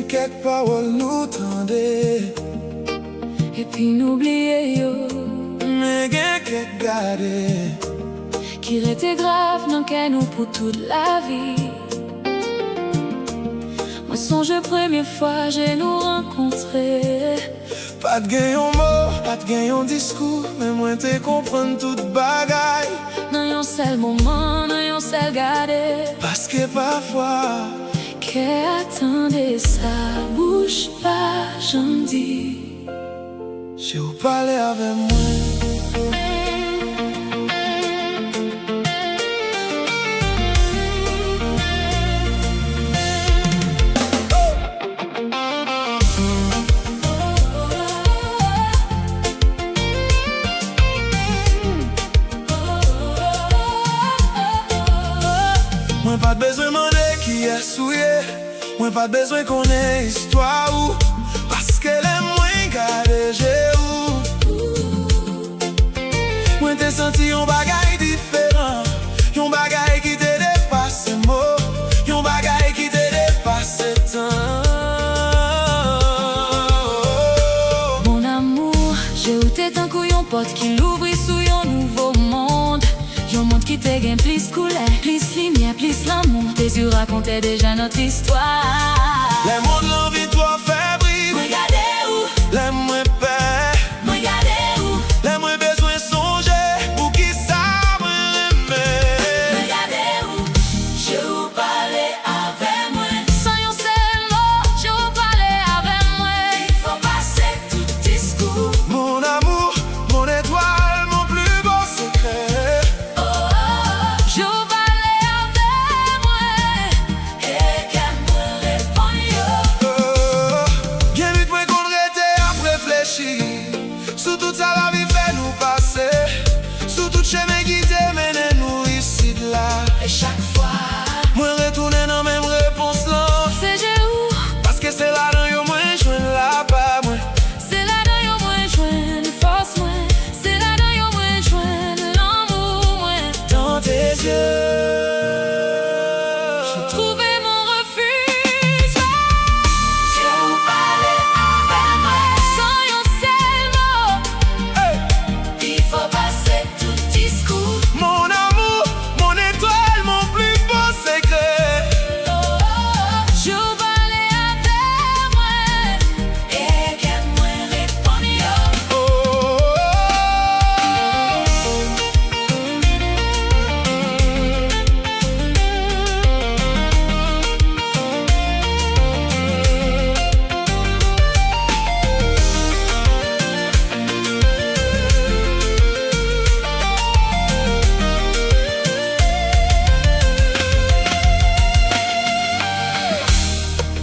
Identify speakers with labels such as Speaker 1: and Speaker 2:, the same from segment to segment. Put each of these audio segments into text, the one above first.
Speaker 1: gen quelques paroles nous tendez.
Speaker 2: Et puis n'oubliez yo,
Speaker 1: Mais gen quelques gardé.
Speaker 2: qui rete grave dans qu'elle nous pour toute la vie. Moi songe première fois j'ai nous rencontré.
Speaker 1: Pas de gain yon mot, pas de gain yon discours, mais moi te comprendre toute bagaille.
Speaker 2: Dans yon seul moment, dans yon seul garder.
Speaker 1: Parce que parfois,
Speaker 2: Qu'elle attendait ça bouge pas, j'en dis.
Speaker 1: j'ai ou parler avec moi. Moi pas de besoin demander qui est souillé. Moi pas de besoin qu'on ait histoire ou parce qu'elle est moins gardée j'ai où. Moi t'ai senti yon bagay différent, yon bagay qui te dépasse mots, yon bagay qui te dépasse temps.
Speaker 2: Mon amour, j'ai ou t'es un couillon pote qui l'ouvre sous yon nouveau monde. Yon monde qui te gagne plus couleur, plus lumière, plus l'amour. Tes yeux racontaient déjà notre histoire.
Speaker 1: Les mondes l'envie toi fébrile.
Speaker 2: Regardez où,
Speaker 1: Les moins peur.
Speaker 2: regardez où,
Speaker 1: Les moins besoin songer. Pour qui ça me remet.
Speaker 2: regardez où. Je vous parlais avec moi. Sans yon seul mot, je vous parlais avec moi. Il faut passer tout discours.
Speaker 1: Mon amour, mon étoile, mon plus beau secret.
Speaker 2: Je vous parlais avec moi. Et qu'elle me réponde yo.
Speaker 1: Bien vite moi qu'on rete à réfléchir. Sous tout ça la vie fait nous passer. Sous tout chemin qui te mène nous ici de là.
Speaker 2: Et chaque fois,
Speaker 1: Moi retourner dans même réponse là.
Speaker 2: c'est j'ai où,
Speaker 1: Parce que c'est là dans yo moi joindre là pas moi.
Speaker 2: c'est là dans yo moins joindre force moi. C'est là dans yo moins joindre l'amour moi.
Speaker 1: Dans tes yeux.
Speaker 2: Trouver mon refuge. Je vous parlais avec moi. Sans yon seul mot,
Speaker 1: Hey.
Speaker 2: il faut passer tout discours.
Speaker 1: Mon amour, mon étoile, mon plus beau secret.
Speaker 2: Je vous parlais avec moi. Et qu'elle me réponde yo.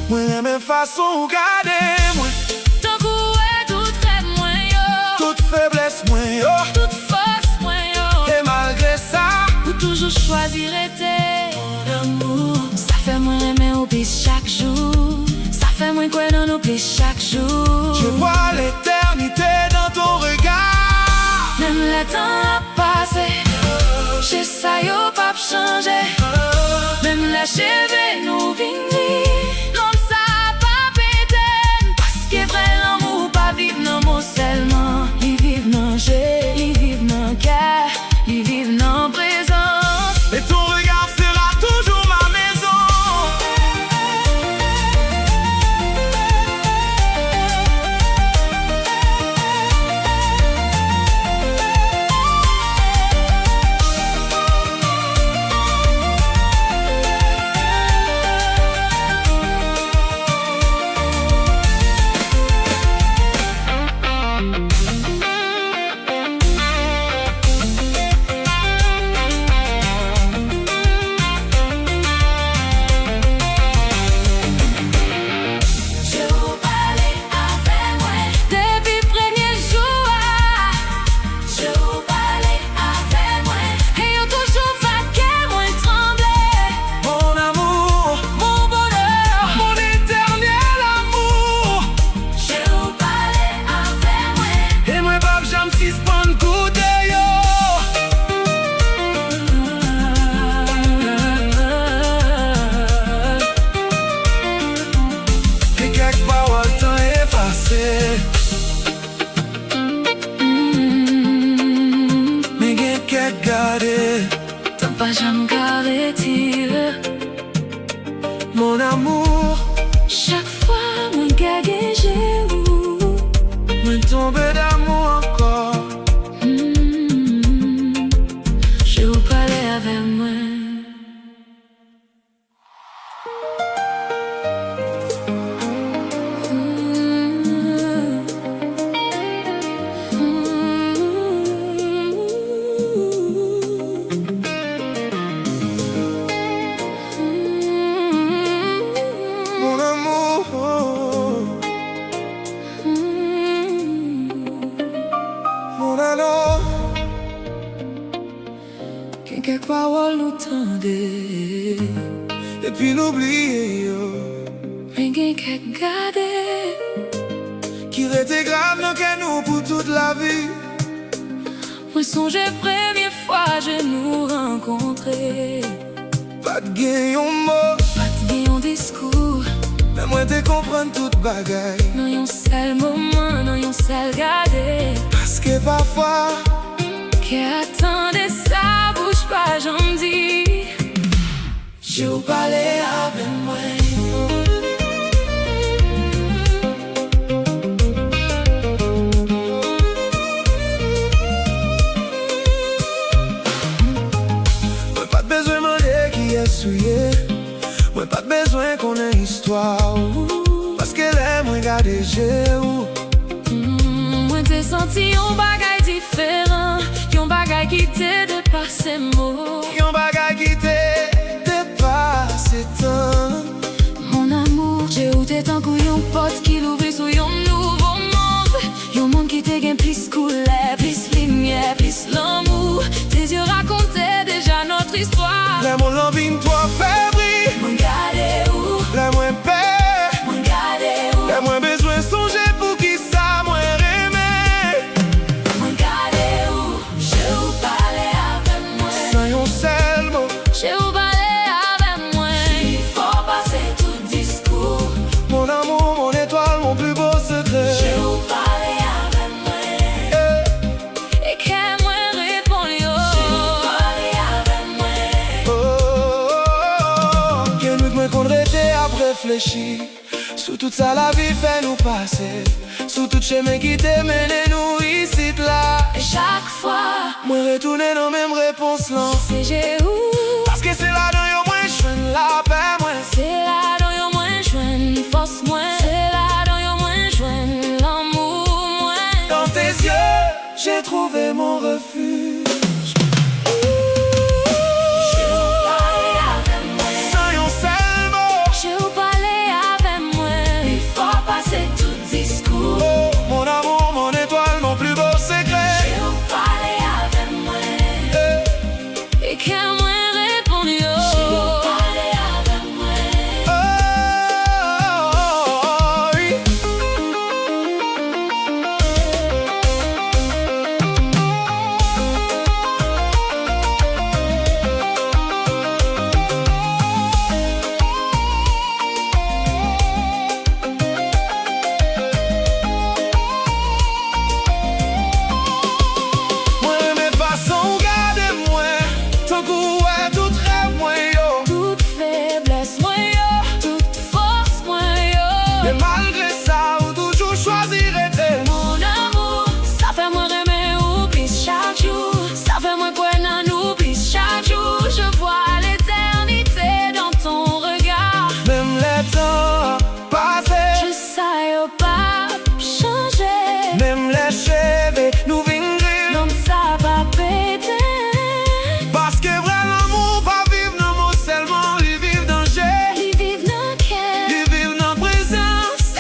Speaker 1: Moi la même façon ou garder moi.
Speaker 2: Tant qu'oué tout rêve moi yo.
Speaker 1: Toute faiblesse moi yo.
Speaker 2: Toute force moi yo.
Speaker 1: Et malgré ça,
Speaker 2: Ou toujours choisir été. Mon amour, ça fait moins aimer au plus chaque jour. Ça fait moins quoi dans nos plus chaque jour.
Speaker 1: je vois l'éternité dans ton regard.
Speaker 2: Même le temps a passé. Chez ça yo pas changé. Même la cheveux nous vini. Non ça pas pété. Parce que vrai l'amour pas vivre non mot seulement. Il vive non jeu, il vive non cœur, il vive non présence.
Speaker 1: Et ton regard sera toujours ma maison.
Speaker 2: paroles nous tendaient.
Speaker 1: Et puis n'oubliez yo,
Speaker 2: Mais gen qu'à garder.
Speaker 1: qui rete grave dans que nous pour toute la vie.
Speaker 2: Moi songe première fois je nous rencontrer.
Speaker 1: Pas de gain yon mot,
Speaker 2: Pas de gen discours.
Speaker 1: mais moi te comprendre toute bagaille.
Speaker 2: Dans yon seul moment, dans yon seul garder.
Speaker 1: Parce que parfois,
Speaker 2: Qui attendait ça bouge pas j'en dis.
Speaker 1: je vous parlais avec moi. Moi pas de besoin demander qui est souillé. Moi pas de besoin qu'on ait histoire. Parce qu'elle aime regarder j'ai où.
Speaker 2: Moi t'ai senti yon bagay différent. Yon bagay qui t'est dépassé mots.
Speaker 1: Yon bagay qui t'est dépassé tant.
Speaker 2: Mon amour, j'ai ou t'es tant que yon pote qui l'ouvrit sous yon nouveau monde. Yon monde qui te gagne plus couleur, plus lumière, plus l'amour. Tes yeux racontaient déjà notre histoire.
Speaker 1: La mon envie toi fébrile.
Speaker 2: Moi gade où,
Speaker 1: La moins paix.
Speaker 2: moi gade où,
Speaker 1: La moins besoin songer pour qui ça moins aimer.
Speaker 2: moi gade où. Je vous parlais avec moi,
Speaker 1: Sans yon seul mot.
Speaker 2: je vous parlais avec moi. Il faut passer tout discours.
Speaker 1: Mon amour, mon étoile, mon plus beau secret.
Speaker 2: Je vous parlais avec moi.
Speaker 1: Eh,
Speaker 2: Et qu'elle moi répond yo. Je vous parlais avec moi.
Speaker 1: oh, oh, oh, oh. Quel but moi qu'on rete à réfléchir. Sous tout ça la vie fait nous passer. Sous tout chemin qui te mène nous ici là.
Speaker 2: Et chaque fois,
Speaker 1: Moi retourner dans même réponse là.
Speaker 2: c'est j'ai où.
Speaker 1: Parce que c'est là dans yon moins joindre la paix moi.
Speaker 2: C'est là dans yon moins joindre force moins. C'est là dans yon moins joindre l'amour moins.
Speaker 1: Dans tes yeux, j'ai trouvé mon refuge.
Speaker 2: Je vous parlais avec moi.
Speaker 1: Sans yon seul mot.
Speaker 2: Je vous parlais avec moi. Il faut passer tout discours.
Speaker 1: Oh, mon amour, mon étoile, mon plus beau secret.
Speaker 2: Je vous parlais avec moi.
Speaker 1: Eh,
Speaker 2: Et qu'elle moi répond yo. Je vous parlais avec moi.
Speaker 1: oh, oh, oh, oui. Moi, mes façons, gardez-moi. Ton goût est tout rêve, moi, yo.
Speaker 2: Toute faiblesse moi yo. Toute force moi yo.
Speaker 1: Mais malgré ça, ou toujours choisirait tes
Speaker 2: Mon amour, ça fait moi aimer ou plus chaque jour. Ça fait moi quoi nan nous plus chaque jour. Je vois l'éternité dans ton regard.
Speaker 1: même les temps passés,
Speaker 2: Je sais au pas changer.
Speaker 1: même les cheveux nous vingent.
Speaker 2: Non ça va péter.
Speaker 1: Parce que vrai l'amour, pas vivre non mot seulement, il vivre dans j'ai,
Speaker 2: Ils vivent dans quel.
Speaker 1: il vivre dans présence.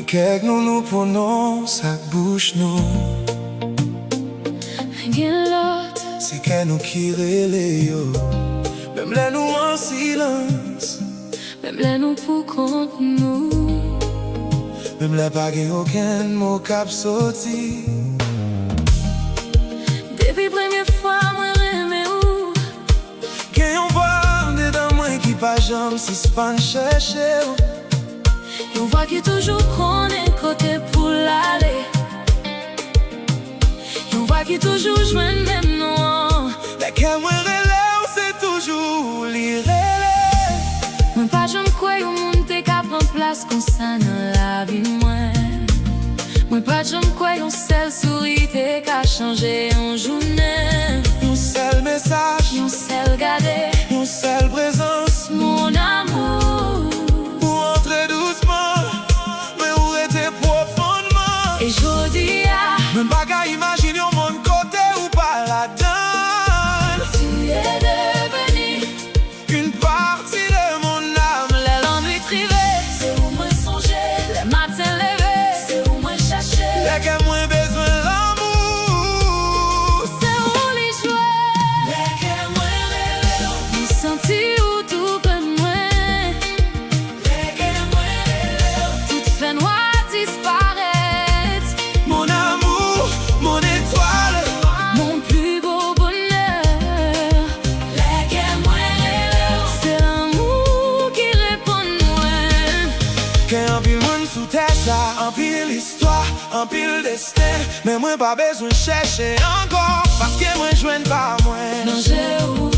Speaker 1: Kek nou prononce ak bouche nou.
Speaker 2: Gen lot,
Speaker 1: Se ke nou ki rele yo. Mem le nou an silans,
Speaker 2: même les nous pour contre nous.
Speaker 1: mem le pa gen oken mot kap soti.
Speaker 2: Depuis première fois, moi remè ou.
Speaker 1: Gen yon voix dedan mwen ki pa jam sispan chèche ou.
Speaker 2: Yon voix qui toujours connaît côté pour l'aller. Yon voix qui toujours joigne même non.
Speaker 1: La ke mwen rele ou se toujou li rele.
Speaker 2: Mwen pa jom kwe yon moun te ka pran plas kon sa nan la vi mwen. Mwen pa jom kwe yon sel souri te ka chanje yon jounen.
Speaker 1: Yon sel mesaj,
Speaker 2: Yon sel gade,
Speaker 1: yon sel prezans.
Speaker 2: mon amour.
Speaker 1: Ou entre doucement, men ou rete profondman.
Speaker 2: Et jodi a,
Speaker 1: Men pa ka imagine yon moun kote ou pa la dan.
Speaker 2: tu es devenu
Speaker 1: Une partie de mon âme.
Speaker 2: les l'ennui trivé. C'est où moi songer, les matins levés. C'est où moi chercher,
Speaker 1: La ke mwen bezwen l'amour.
Speaker 2: c'est où les jouer.
Speaker 1: La ke mwen rele ou.
Speaker 2: Ni senti où tout près de moi.
Speaker 1: La ke mwen rele ou.
Speaker 2: Tout fait noir disparaître.
Speaker 1: Mon amour, mon étoile.
Speaker 2: Mon plus beau bonheur.
Speaker 1: La ke mwen rele ou.
Speaker 2: C'est l'amour qui répond moi.
Speaker 1: Gen an pil moun sou tè sa, an pil histoire, an pil destin. Men mwen pa bezwen chèche ankon, paske mwen jwen pa mwen.
Speaker 2: Non jè ou,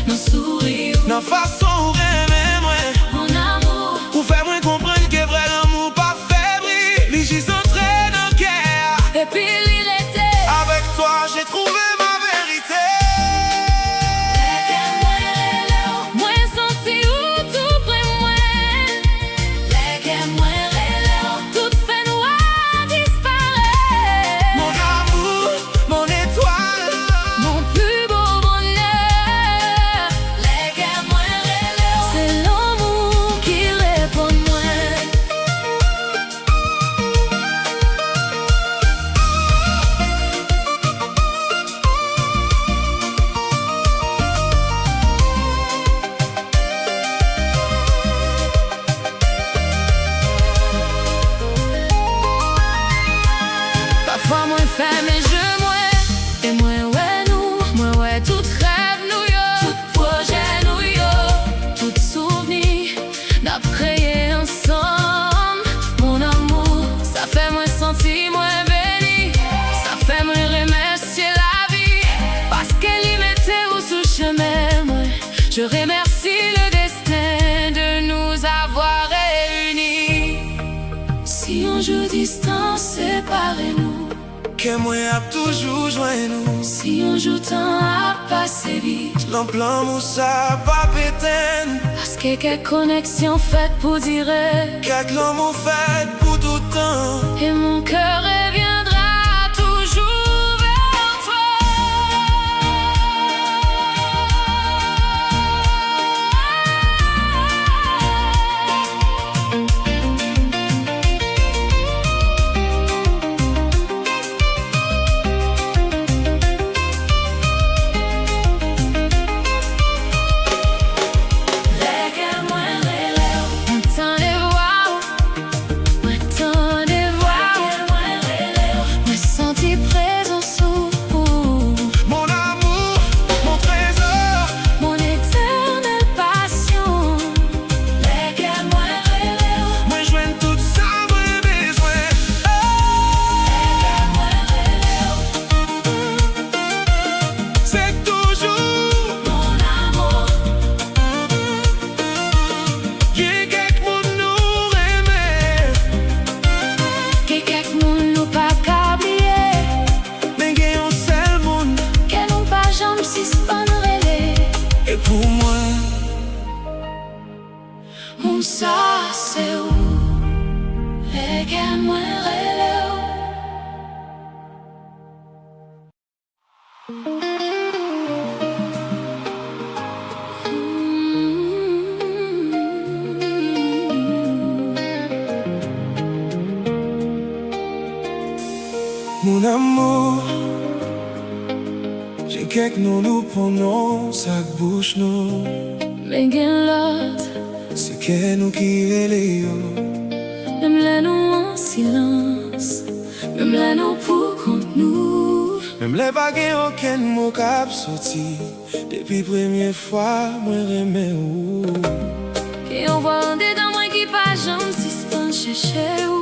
Speaker 2: non souri ou.
Speaker 1: Nan fason ou reme mwen,
Speaker 2: Mon amour,
Speaker 1: ou fè mwen kompren ke vre l'amour pa febri. Li jis entre nan kèr.
Speaker 2: et puis l'irrité.
Speaker 1: Avec toi j'ai trouvé ma vérité.
Speaker 2: Moi senti où tout près moi. Tout fait noir disparaît.
Speaker 1: Mon amour, mon étoile.
Speaker 2: Mon plus beau bonheur. C'est l'amour qui répond moi. Parfois moi fais mes jeux moi. Et moi ouais nous, moi ouais tout rêve nous yo. Tout projet nous yo. Tout souvenir n'a créé ensemble. Mon amour, ça fait moi sentir moi béni. Ça fait moi remercier la vie. Parce qu'elle y mettait au sous chemin moi. Je remercie le destin de nous avoir réunis. Si un jour distance séparez-nous.
Speaker 1: Que mwen ap toujou jwen nou.
Speaker 2: Si un jour temps a passé vite.
Speaker 1: Lan plan moussa pa peten.
Speaker 2: Parce que quelques connexions faites pour dire.
Speaker 1: Kek l'amour fèt pou toutan.
Speaker 2: Et mon cœur reviendra toujours vers toi.
Speaker 1: Mon amour, j'ai quelques noms nous prenons, ça bouche nous.
Speaker 2: Mais gen l'autre,
Speaker 1: C'est que nous qui relayons.
Speaker 2: même là nous en silence, même là nous pour contre nous.
Speaker 1: Même les baguettes aucun mot cap sorti. Depuis première fois, moi remets ou.
Speaker 2: Et on voit un dedans moi qui pas jamais suspend chercher où.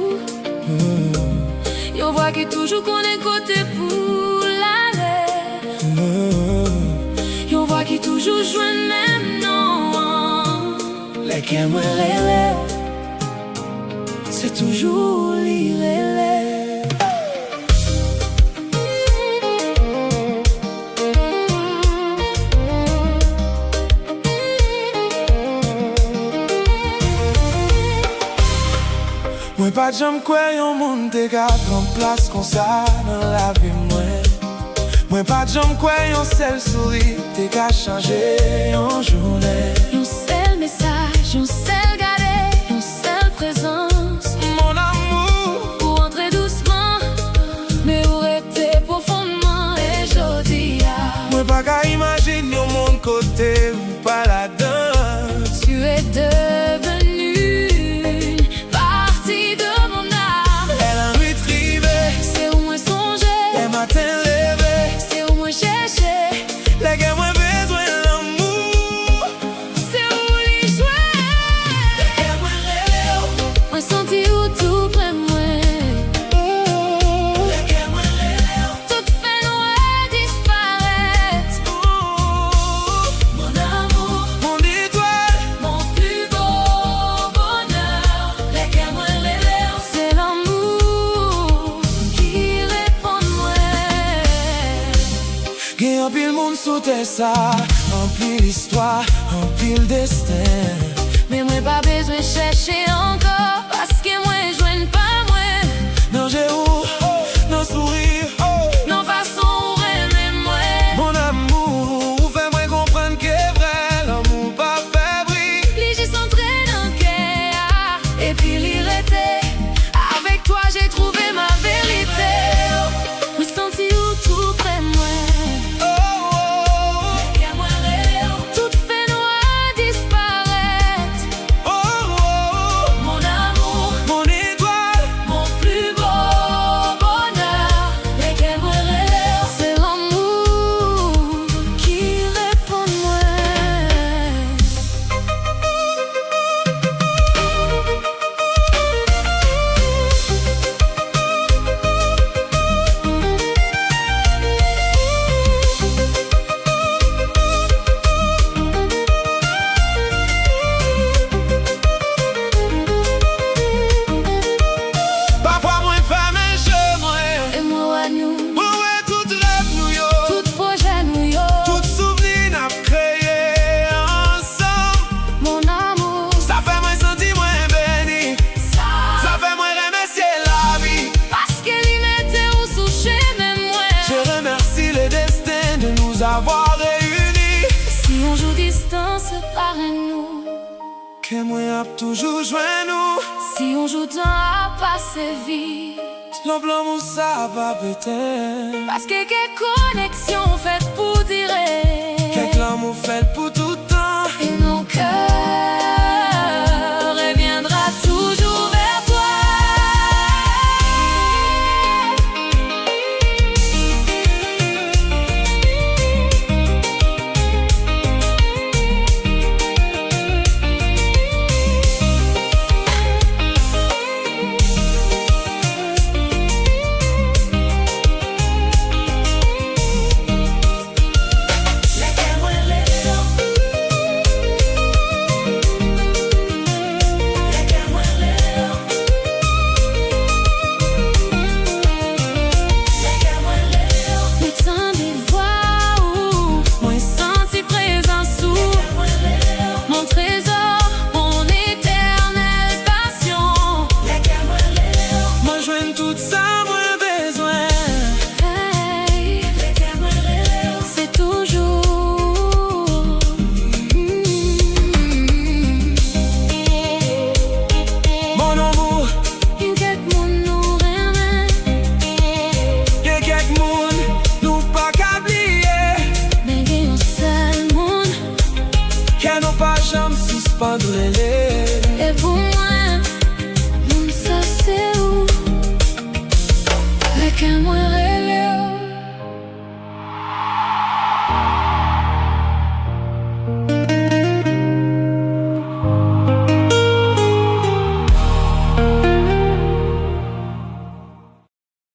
Speaker 2: Et on voit que toujours qu'on est côté pour l'aller. Et on voit qu'il toujours joue même non.
Speaker 1: Les qu'elle moi
Speaker 2: C'est toujours l'irélé.
Speaker 1: Moi pas de jambe quoi yon monde te ka prend place comme ça dans la vie moi pas de jambe quoi yon seul sourire te ka changer en journée.
Speaker 2: Un seul message, un seul garder, une seule présence.
Speaker 1: Mon amour,
Speaker 2: Pour entrer doucement, mais où rester profondément. Et je dis
Speaker 1: moi pas qu'à imaginer yon monde côté ou pas là-dedans.
Speaker 2: tu es devenu une partie de mon âme.
Speaker 1: Elle a nuit rivée,
Speaker 2: C'est où moi songer,
Speaker 1: les matins levés,
Speaker 2: c'est où moi chercher,
Speaker 1: les gars moi besoin l'amour.
Speaker 2: c'est où les jouer. Moi senti où tout près moi. Tout fait noir disparaître. Mon amour,
Speaker 1: Mon étoile,
Speaker 2: mon plus beau bonheur. C'est l'amour qui répond moi.
Speaker 1: gagne un pile monde sous terre ça, un pile histoire, un pile destin.
Speaker 2: Mais moi pas besoin de chercher encore, parce que moi je pas moi.
Speaker 1: Non j'ai où, non sourire,
Speaker 2: Non façon où aimer moi.
Speaker 1: mon amour, ou fait moi comprendre que vrai, l'amour pas fait bruit.
Speaker 2: Les j'ai centré dans le cœur, et puis l'irrité. Avec toi j'ai trouvé ma vérité. Me senti où tout près moi. Tout fait noir disparaître. Mon amour,
Speaker 1: Mon étoile,
Speaker 2: mon plus beau bonheur. C'est l'amour qui répond moi.
Speaker 1: parfois moi fait mes jeux moi.
Speaker 2: Et moi à nous,
Speaker 1: Ouais, tout rêve nous yo,
Speaker 2: tout projet nous yo.
Speaker 1: tout souvenir n'a créé ensemble.
Speaker 2: Mon amour,
Speaker 1: Ça fait moi sentir moi béni, ça fait moi remercier la vie.
Speaker 2: parce que l'imité ou souché même moi.
Speaker 1: Je remercie le destin de nous avoir réunis.
Speaker 2: Si on joue distance, séparez-nous.
Speaker 1: Que moi a toujours joint nous.
Speaker 2: Si on joue temps à passer vite.
Speaker 1: L'amour ça va péter.
Speaker 2: Parce que quelle connexion faite pour dire.
Speaker 1: Quelque l'amour fait pour tout temps.
Speaker 2: Et nos cœurs reviendra toujours vers toi. Médecin des voix où moi senti présence où mon trésor, mon éternelle passion.
Speaker 1: Moi joigne tout ça, moi besoin.
Speaker 2: Hey, c'est toujours
Speaker 1: Mon amour,
Speaker 2: une quête mon nous remet.
Speaker 1: suspendre les